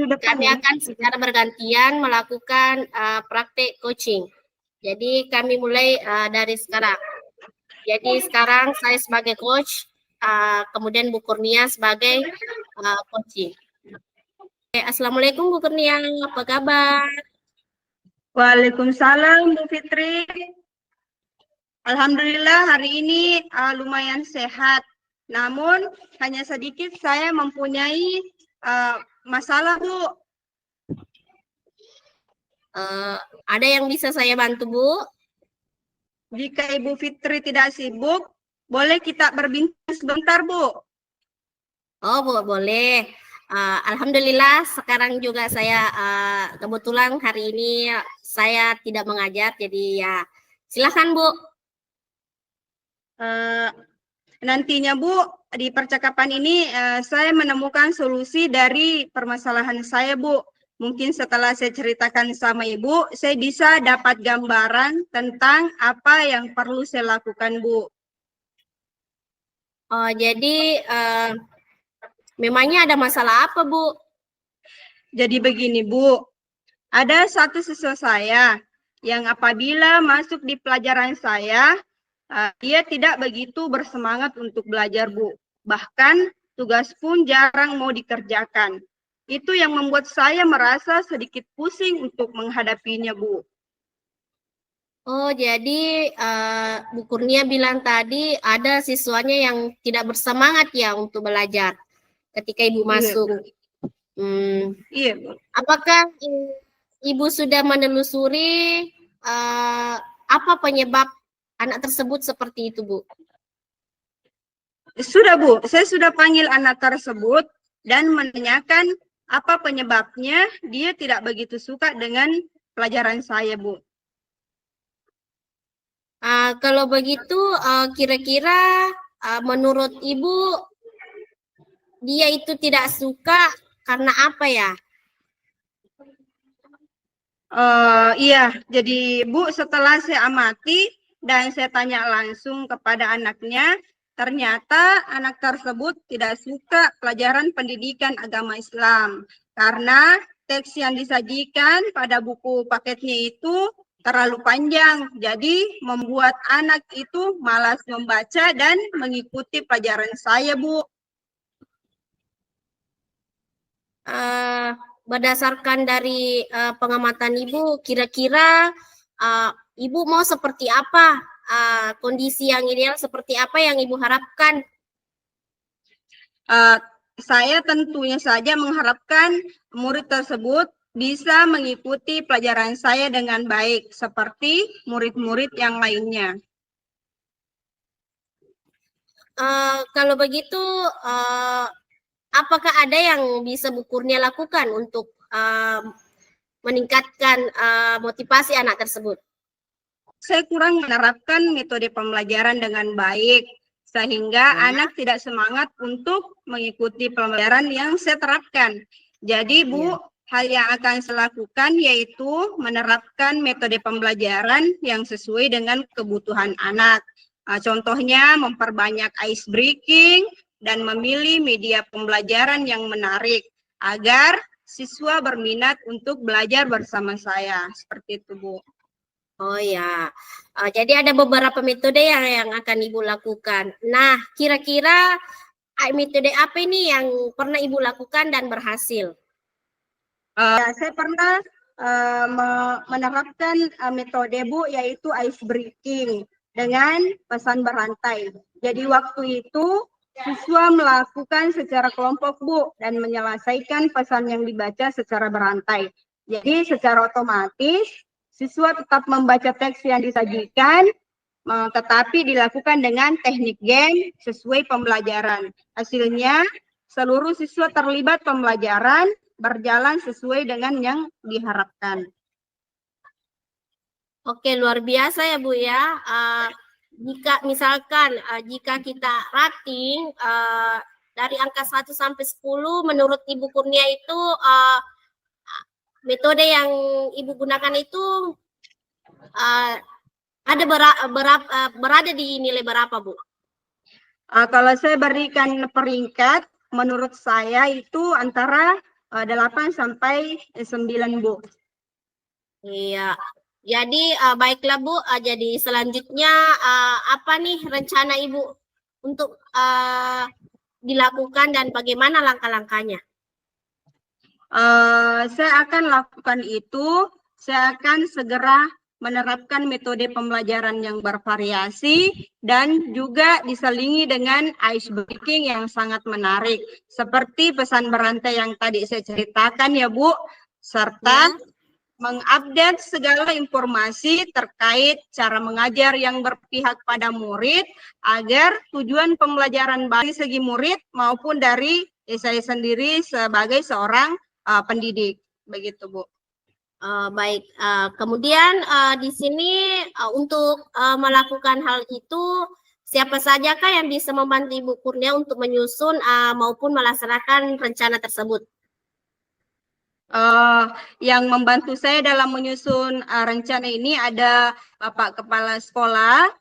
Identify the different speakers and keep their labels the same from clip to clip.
Speaker 1: depan
Speaker 2: kami akan secara bergantian melakukan praktek coaching. Jadi kami mulai dari sekarang. Jadi sekarang saya sebagai coach, kemudian Bu Kurnia sebagai coaching. Assalamualaikum Bu Kurnia, apa kabar?
Speaker 1: Waalaikumsalam Bu Fitri. Alhamdulillah hari ini lumayan sehat. Namun hanya sedikit saya mempunyai masalah Bu.
Speaker 2: Ada yang bisa saya bantu Bu?
Speaker 1: Jika Ibu Fitri tidak sibuk, boleh kita berbincang sebentar Bu?
Speaker 2: Oh Bu, boleh. Alhamdulillah sekarang juga saya kebetulan hari ini saya tidak mengajar, jadi ya silakan Bu.
Speaker 1: Nantinya Bu, di percakapan ini saya menemukan solusi dari permasalahan saya Bu. Mungkin setelah saya ceritakan sama Ibu, saya bisa dapat gambaran tentang apa yang perlu saya lakukan Bu.
Speaker 2: Oh, jadi memangnya ada masalah apa Bu?
Speaker 1: Jadi begini Bu, ada satu siswa saya yang apabila masuk di pelajaran saya, dia tidak begitu bersemangat untuk belajar Bu. Bahkan tugas pun jarang mau dikerjakan. Itu yang membuat saya merasa sedikit pusing untuk menghadapinya Bu.
Speaker 2: Oh, jadi Bu Kurnia bilang tadi ada siswanya yang tidak bersemangat ya untuk belajar ketika Ibu masuk.
Speaker 1: Iya Bu.
Speaker 2: Apakah Ibu sudah menelusuri apa penyebab anak tersebut seperti itu Bu?
Speaker 1: Sudah Bu, saya sudah panggil anak tersebut dan menanyakan apa penyebabnya dia tidak begitu suka dengan pelajaran saya Bu.
Speaker 2: Kalau begitu kira-kira menurut Ibu dia itu tidak suka karena apa ya?
Speaker 1: Iya, jadi Bu setelah saya amati dan saya tanya langsung kepada anaknya, ternyata anak tersebut tidak suka pelajaran pendidikan agama Islam karena teks yang disajikan pada buku paketnya itu terlalu panjang, jadi membuat anak itu malas membaca dan mengikuti pelajaran saya, Bu.
Speaker 2: Berdasarkan dari pengamatan Ibu, kira-kira Ibu mau seperti apa? Kondisi yang ideal seperti apa yang Ibu harapkan?
Speaker 1: Saya tentunya saja mengharapkan murid tersebut bisa mengikuti pelajaran saya dengan baik, seperti murid-murid yang lainnya.
Speaker 2: Kalau begitu, apakah ada yang bisa Bu Kurnia lakukan untuk meningkatkan motivasi anak tersebut?
Speaker 1: Saya kurang menerapkan metode pembelajaran dengan baik, sehingga anak tidak semangat untuk mengikuti pembelajaran yang saya terapkan. Jadi Bu, hal yang akan saya lakukan yaitu menerapkan metode pembelajaran yang sesuai dengan kebutuhan anak. Contohnya memperbanyak ice breaking dan memilih media pembelajaran yang menarik agar siswa berminat untuk belajar bersama saya. Seperti itu Bu.
Speaker 2: Oh ya, jadi ada beberapa metode yang akan Ibu lakukan. Nah, kira-kira metode apa ini yang pernah Ibu lakukan dan berhasil?
Speaker 1: Saya pernah menerapkan metode Bu, yaitu ice breaking dengan pesan berantai. Jadi waktu itu siswa melakukan secara kelompok Bu dan menyelesaikan pesan yang dibaca secara berantai. Jadi secara otomatis siswa tetap membaca teks yang disajikan, tetapi dilakukan dengan teknik game sesuai pembelajaran. Hasilnya seluruh siswa terlibat pembelajaran berjalan sesuai dengan yang diharapkan.
Speaker 2: Oke, luar biasa ya Bu ya. Jika misalkan jika kita rating dari angka 1 sampai 10 menurut Ibu Kurnia itu metode yang Ibu gunakan itu ada berada di nilai berapa Bu?
Speaker 1: Kalau saya berikan peringkat, menurut saya itu antara 8 sampai 9, Bu.
Speaker 2: Iya. Jadi baiklah Bu, jadi selanjutnya apa nih rencana Ibu untuk dilakukan dan bagaimana langkah-langkahnya?
Speaker 1: Saya akan lakukan itu, saya akan segera menerapkan metode pembelajaran yang bervariasi dan juga diselingi dengan ice breaking yang sangat menarik. Seperti pesan berantai yang tadi saya ceritakan ya Bu, serta mengupdate segala informasi terkait cara mengajar yang berpihak pada murid agar tujuan pembelajaran bagi segi murid maupun dari saya sendiri sebagai seorang pendidik. Begitu, Bu.
Speaker 2: Baik, kemudian di sini untuk melakukan hal itu, siapa sajakah yang bisa membantu Ibu Kurnia untuk menyusun maupun melaksanakan rencana tersebut?
Speaker 1: Yang membantu saya dalam menyusun rencana ini ada Bapak Kepala Sekolah,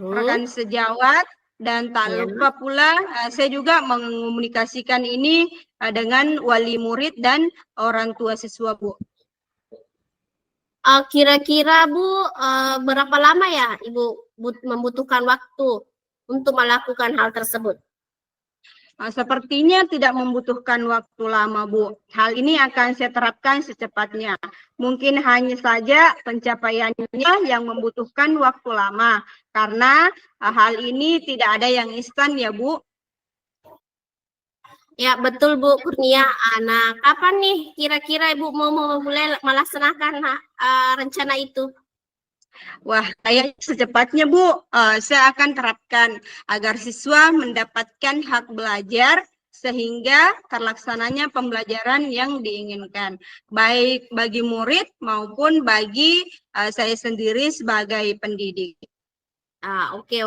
Speaker 1: rekan sejawat, dan tak lupa pula saya juga mengomunikasikan ini dengan wali murid dan orang tua siswa, Bu.
Speaker 2: Kira-kira Bu, berapa lama ya Ibu membutuhkan waktu untuk melakukan hal tersebut?
Speaker 1: Sepertinya tidak membutuhkan waktu lama, Bu. Hal ini akan saya terapkan secepatnya. Mungkin hanya saja pencapaiannya yang membutuhkan waktu lama. Karena hal ini tidak ada yang instan ya, Bu.
Speaker 2: Ya, betul Bu Kurnia. Nah, kapan nih kira-kira Ibu mau mulai melaksanakan rencana itu?
Speaker 1: Wah, kayaknya secepatnya Bu, saya akan terapkan agar siswa mendapatkan hak belajar sehingga terlaksananya pembelajaran yang diinginkan, baik bagi murid maupun bagi saya sendiri sebagai pendidik.
Speaker 2: Oke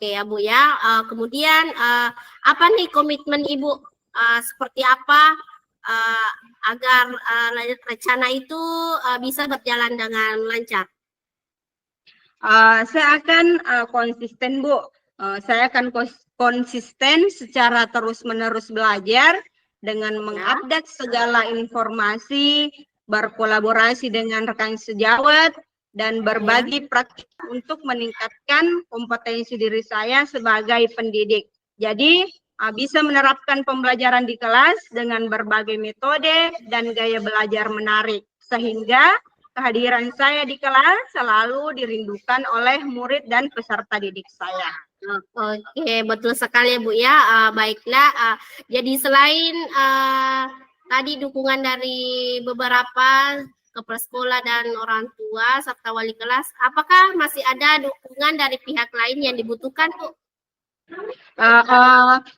Speaker 2: ya Bu ya. Kemudian apa nih komitmen Ibu seperti apa agar rencana itu bisa berjalan dengan lancar?
Speaker 1: Saya akan konsisten, Bu. Saya akan konsisten secara terus-menerus belajar dengan mengupdate segala informasi, berkolaborasi dengan rekan sejawat, dan berbagi praktik untuk meningkatkan kompetensi diri saya sebagai pendidik. Jadi, bisa menerapkan pembelajaran di kelas dengan berbagai metode dan gaya belajar menarik, sehingga kehadiran saya di kelas selalu dirindukan oleh murid dan peserta didik saya.
Speaker 2: Oke, betul sekali Bu ya. Baiklah, jadi selain tadi dukungan dari beberapa kepala sekolah dan orang tua serta wali kelas, apakah masih ada dukungan dari pihak lain yang dibutuhkan Bu?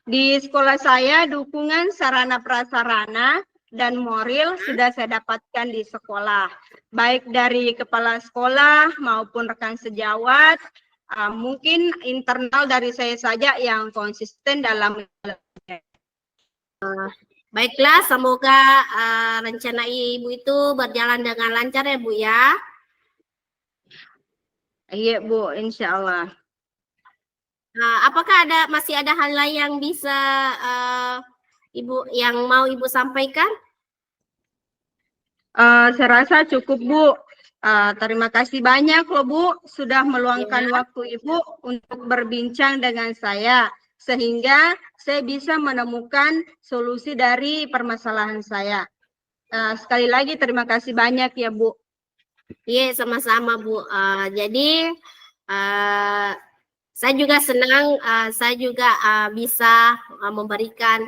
Speaker 1: Di sekolah saya dukungan sarana prasarana dan moral sudah saya dapatkan di sekolah, baik dari kepala sekolah maupun rekan sejawat. Mungkin internal dari saya saja yang konsisten dalam.
Speaker 2: Baiklah, semoga rencana Ibu itu berjalan dengan lancar ya Bu ya.
Speaker 1: Iya Bu, insya Allah.
Speaker 2: Apakah masih ada hal lain yang bisa Ibu yang mau Ibu sampaikan?
Speaker 1: Saya rasa cukup Bu. Terima kasih banyak loh Bu sudah meluangkan waktu Ibu untuk berbincang dengan saya sehingga saya bisa menemukan solusi dari permasalahan saya. Sekali lagi terima kasih banyak ya Bu.
Speaker 2: Iya, sama-sama Bu. Jadi saya juga senang saya juga bisa memberikan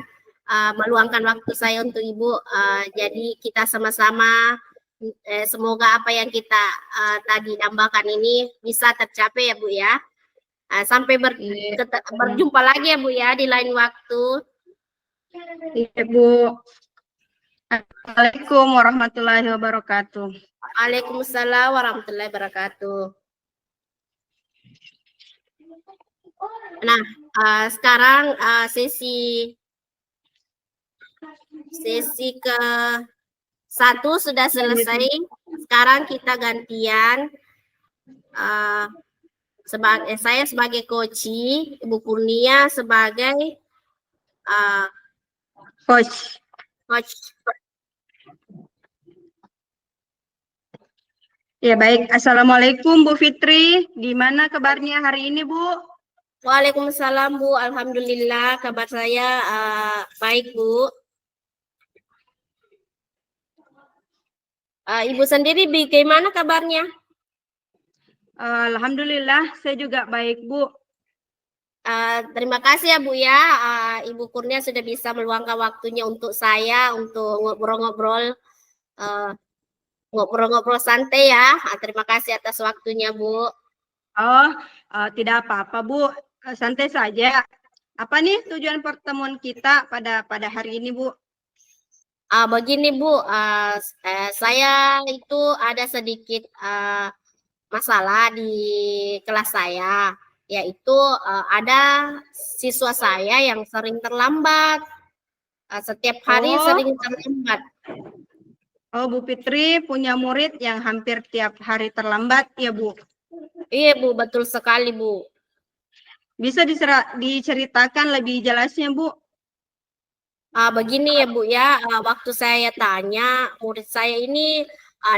Speaker 2: meluangkan waktu saya untuk Ibu. Jadi kita sama-sama semoga apa yang kita tadi dambakan ini bisa tercapai ya Bu ya. Sampai berjumpa lagi ya Bu ya di lain waktu.
Speaker 1: Iya Bu. Assalamualaikum warahmatullahi wabarakatuh.
Speaker 2: Waalaikumsalam warahmatullahi wabarakatuh. Nah, sekarang sesi ke-1 sudah selesai. Sekarang kita gantian. Saya sebagai coach, Ibu Kurnia sebagai
Speaker 1: coach.
Speaker 2: Coach.
Speaker 1: Ya baik, Assalamualaikum Bu Fitri. Gimana kabarnya hari ini Bu?
Speaker 2: Waalaikumsalam Bu, alhamdulillah kabar saya baik Bu. Ibu sendiri bagaimana kabarnya?
Speaker 1: Alhamdulillah, saya juga baik Bu.
Speaker 2: Terima kasih ya Bu ya, Ibu Kurnia sudah bisa meluangkan waktunya untuk saya untuk ngobrol-ngobrol santai ya. Terima kasih atas waktunya Bu.
Speaker 1: Oh, tidak apa-apa Bu, santai saja. Apa nih tujuan pertemuan kita pada hari ini Bu?
Speaker 2: Begini Bu, saya itu ada sedikit masalah di kelas saya, yaitu ada siswa saya yang sering terlambat, setiap hari sering terlambat.
Speaker 1: Oh, Bu Fitri punya murid yang hampir tiap hari terlambat ya Bu?
Speaker 2: Iya Bu, betul sekali Bu.
Speaker 1: Bisa diceritakan lebih jelasnya Bu?
Speaker 2: Begini ya Bu ya, waktu saya tanya murid saya ini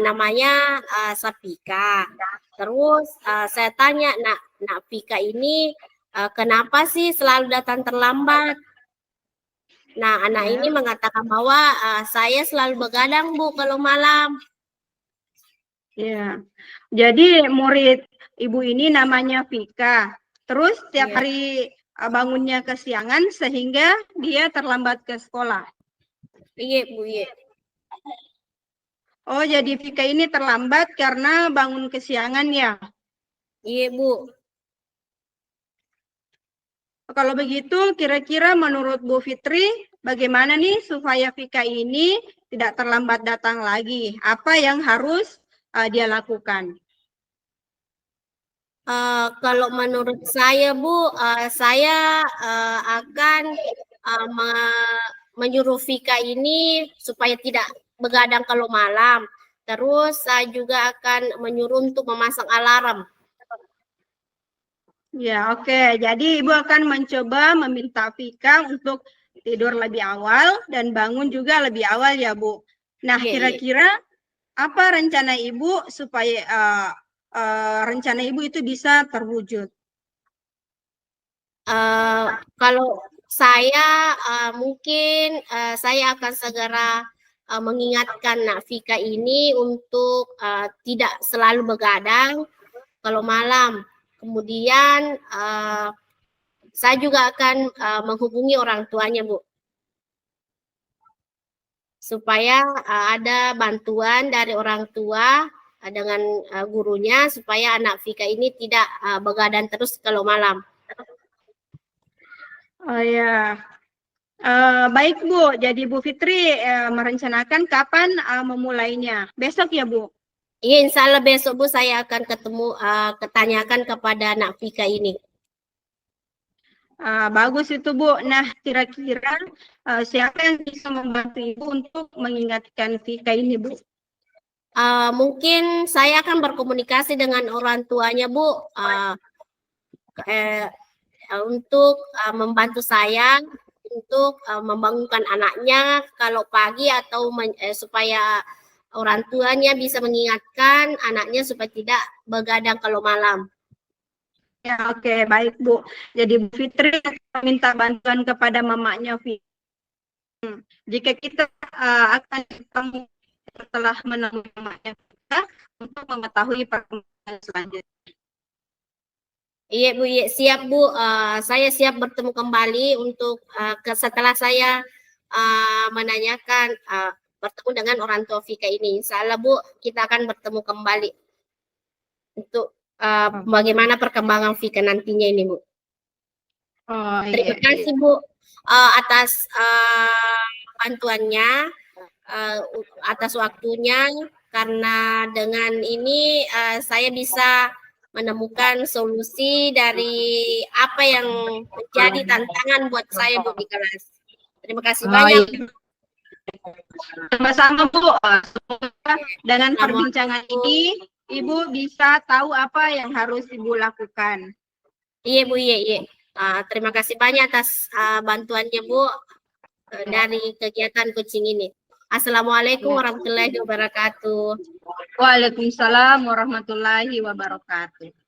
Speaker 2: namanya Sapika. Terus saya tanya, Nak Pika ini kenapa sih selalu datang terlambat? Nah, anak ini mengatakan bahwa saya selalu begadang Bu kalau malam.
Speaker 1: Ya, jadi murid Ibu ini namanya Vika. Terus tiap hari bangunnya kesiangan sehingga dia terlambat ke sekolah.
Speaker 2: Iya Bu, iya.
Speaker 1: Oh, jadi Vika ini terlambat karena bangun kesiangan ya?
Speaker 2: Iya Bu.
Speaker 1: Kalau begitu, kira-kira menurut Bu Fitri, bagaimana nih supaya Vika ini tidak terlambat datang lagi? Apa yang harus dia lakukan?
Speaker 2: Kalau menurut saya Bu, saya akan menyuruh Vika ini supaya tidak begadang kalau malam. Terus saya juga akan menyuruh untuk memasang alarm.
Speaker 1: Ya, oke. Jadi Ibu akan mencoba meminta Vika untuk tidur lebih awal dan bangun juga lebih awal ya, Bu. Nah, kira-kira apa rencana Ibu supaya rencana Ibu itu bisa terwujud?
Speaker 2: Kalau saya mungkin saya akan segera mengingatkan Nak Vika ini untuk tidak selalu begadang kalau malam. Kemudian saya juga akan menghubungi orang tuanya, Bu, supaya ada bantuan dari orang tua dengan gurunya supaya anak Vika ini tidak begadang terus kalau malam.
Speaker 1: Oh ya, baik Bu. Jadi Bu Fitri merencanakan kapan memulainya? Besok ya, Bu?
Speaker 2: Iya, insya Allah besok Bu saya akan ketanyakan kepada anak Vika ini.
Speaker 1: Bagus itu Bu. Nah, kira-kira siapa yang bisa membantu Ibu untuk mengingatkan Vika ini, Bu?
Speaker 2: Mungkin saya akan berkomunikasi dengan orang tuanya Bu untuk membantu saya untuk membangunkan anaknya kalau pagi atau supaya orang tuanya bisa mengingatkan anaknya supaya tidak begadang kalau malam.
Speaker 1: Ya, oke, baik Bu. Jadi Bu Fitri minta bantuan kepada mamanya Fitri. Jika kita akan ketemu setelah menemui mamanya kita untuk mengetahui perkembangan selanjutnya.
Speaker 2: Iya Bu, iya, siap Bu. Saya siap bertemu kembali untuk setelah saya menanyakan bertemu dengan orang tua Vika ini. Insya Allah Bu, kita akan bertemu kembali untuk bagaimana perkembangan Vika nantinya ini Bu.
Speaker 1: Oh,
Speaker 2: Terima kasih Bu atas bantuannya, atas waktunya, karena dengan ini saya bisa menemukan solusi dari apa yang menjadi tantangan buat saya Bu di kelas. Terima kasih banyak.
Speaker 1: Sama-sama Bu. Semoga dengan perbincangan ini Ibu bisa tahu apa yang harus Ibu lakukan.
Speaker 2: Iya Bu, iya, iya. Terima kasih banyak atas bantuannya Bu. dari kegiatan coaching ini. Assalamualaikum warahmatullahi wabarakatuh.
Speaker 1: Waalaikumsalam warahmatullahi wabarakatuh.